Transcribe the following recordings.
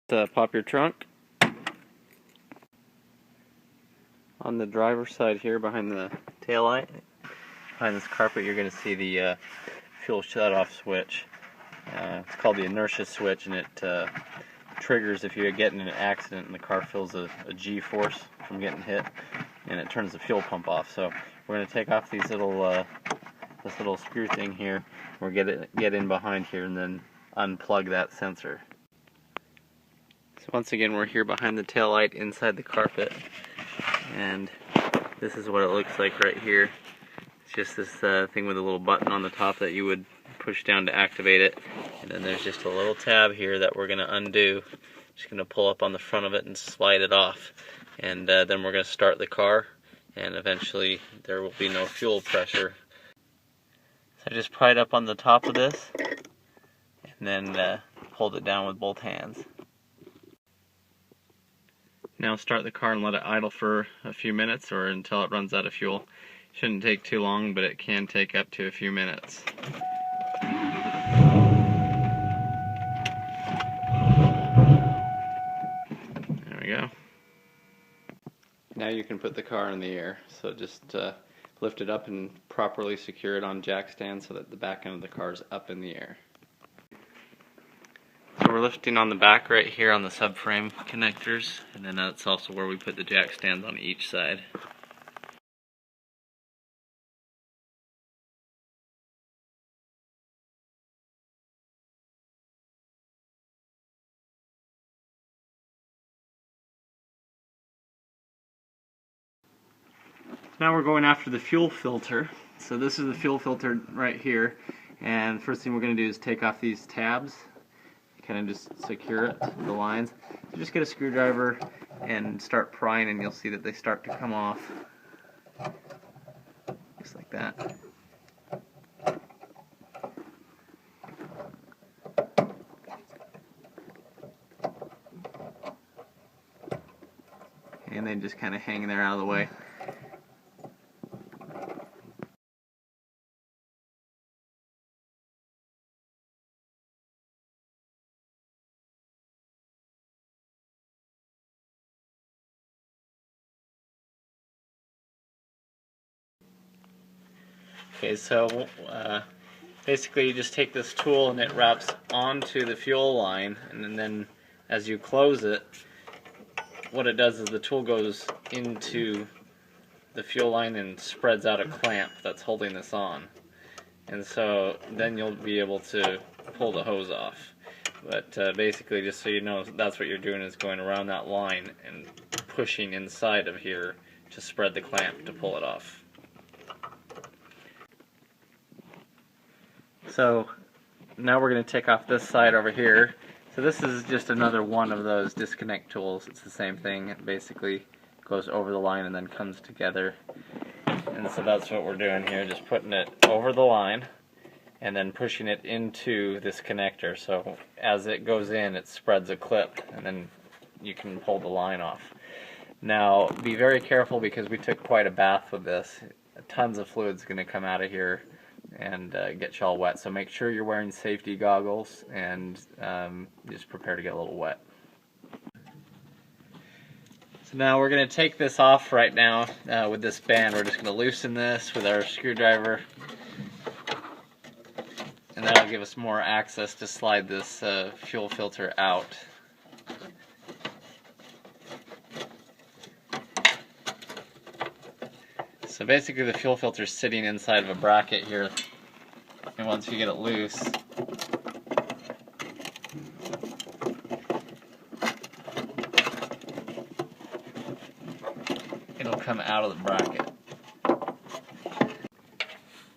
Pop your trunk. On the driver's side here, behind the taillight, behind this carpet, you're going to see the fuel shutoff switch. It's called the inertia switch, and it triggers if you get in an accident and the car feels a G-force from getting hit, and it turns the fuel pump off. So we're going to take off these little this little screw thing here. We'll get in behind here and then unplug that sensor. So once again, we're here behind the taillight inside the carpet, and this is what it looks like right here. It's just this thing with a little button on the top that you would push down to activate it, and then there's just a little tab here that we're going to undo. Just going to pull up on the front of it and slide it off, and then we're going to start the car, and eventually there will be no fuel pressure. So I just pried up on the top of this and then pulled it down with both hands. Now start the car and let it idle for a few minutes or until it runs out of fuel. Shouldn't take too long, but it can take up to a few minutes. There we go. Now you can put the car in the air. So just lift it up and properly secure it on jack stand so that the back end of the car is up in the air. So we're lifting on the back right here on the subframe connectors, and then that's also where we put the jack stands on each side. Now we're going after the fuel filter. So this is the fuel filter right here, and first thing we're going to do is take off these tabs. Kind of just secure it to the lines. So just get a screwdriver and start prying, and you'll see that they start to come off. Just like that. And they just kind of hang there out of the way. Okay, so basically you just take this tool and it wraps onto the fuel line, and then as you close it, what it does is the tool goes into the fuel line and spreads out a clamp that's holding this on. And so then you'll be able to pull the hose off. But basically, just so you know, that's what you're doing, is going around that line and pushing inside of here to spread the clamp to pull it off. So now we're going to take off this side over here. So this is just another one of those disconnect tools. It's the same thing. It basically goes over the line and then comes together. And so that's what we're doing here, just putting it over the line and then pushing it into this connector. So as it goes in, it spreads a clip, and then you can pull the line off. Now be very careful, because we took quite a bath with this. Tons of fluid's going to come out of here and get you all wet. So make sure you're wearing safety goggles and just prepare to get a little wet. So now we're going to take this off right now with this band. We're just going to loosen this with our screwdriver, and that'll give us more access to slide this fuel filter out. So basically the fuel filter is sitting inside of a bracket here, and once you get it loose, it'll come out of the bracket.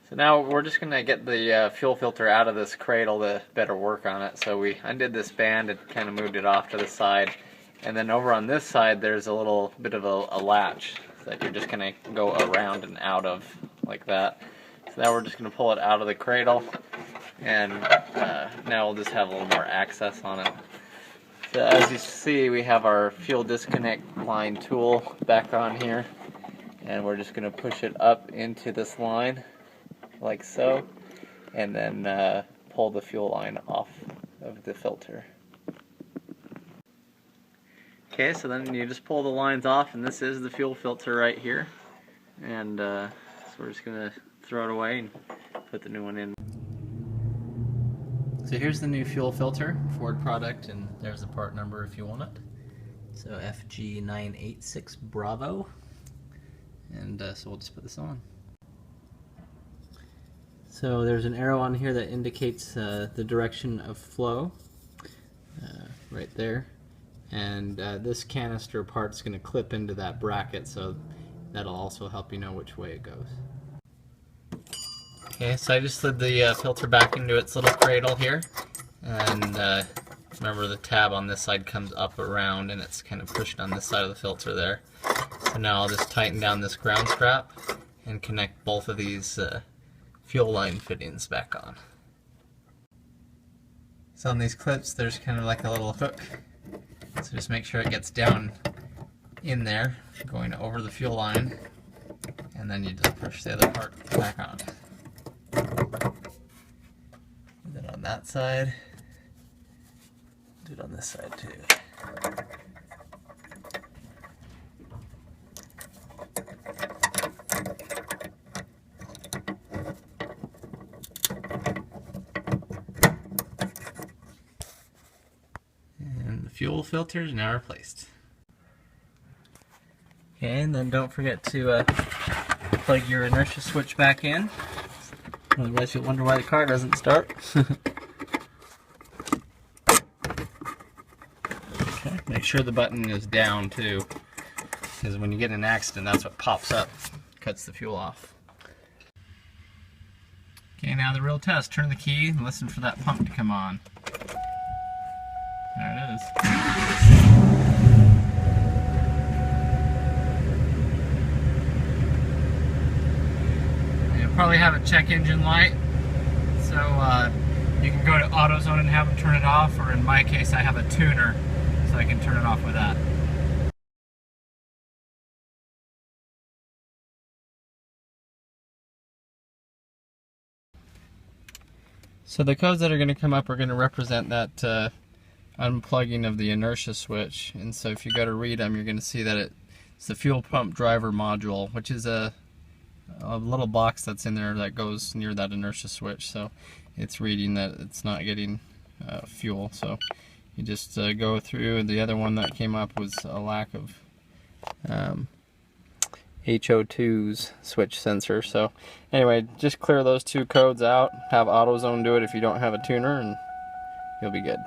So now we're just going to get the fuel filter out of this cradle to better work on it. So we undid this band and kind of moved it off to the side, and then over on this side there's a little bit of a latch that you're just going to go around and out of like that. So now we're just going to pull it out of the cradle, and now we'll just have a little more access on it. So as you see, we have our fuel disconnect line tool back on here, and we're just going to push it up into this line like so, and then pull the fuel line off of the filter. Okay, so then you just pull the lines off, and this is the fuel filter right here. And so we're just going to throw it away and put the new one in. So here's the new fuel filter, Ford product, and there's the part number if you want it. So FG986 Bravo. And so we'll just put this on. So there's an arrow on here that indicates the direction of flow, right there. And this canister part's going to clip into that bracket, so that'll also help you know which way it goes. Okay, so I just slid the filter back into its little cradle here, and remember the tab on this side comes up around and it's kind of pushed on this side of the filter there. So now I'll just tighten down this ground strap and connect both of these fuel line fittings back on. So on these clips there's kind of like a little hook, so just make sure it gets down in there, going over the fuel line, and then you just push the other part back on. And then on that side, do it on this side too. And the fuel filter is now replaced. Okay, and then don't forget to plug your inertia switch back in. Otherwise you'll wonder why the car doesn't start. Okay, make sure the button is down too, because when you get in an accident that's what pops up, cuts the fuel off. Okay, now the real test. Turn the key and listen for that pump to come on. There it is. Probably have a check engine light, so you can go to AutoZone and have them turn it off, or in my case I have a tuner, so I can turn it off with that. So the codes that are going to come up are going to represent that unplugging of the inertia switch, and so if you go to read them you're going to see that it's the fuel pump driver module, which is a little box that's in there that goes near that inertia switch, so it's reading that it's not getting fuel. So you just go through, and the other one that came up was a lack of HO2's switch sensor. So anyway, just clear those two codes out, have AutoZone do it if you don't have a tuner, and you'll be good.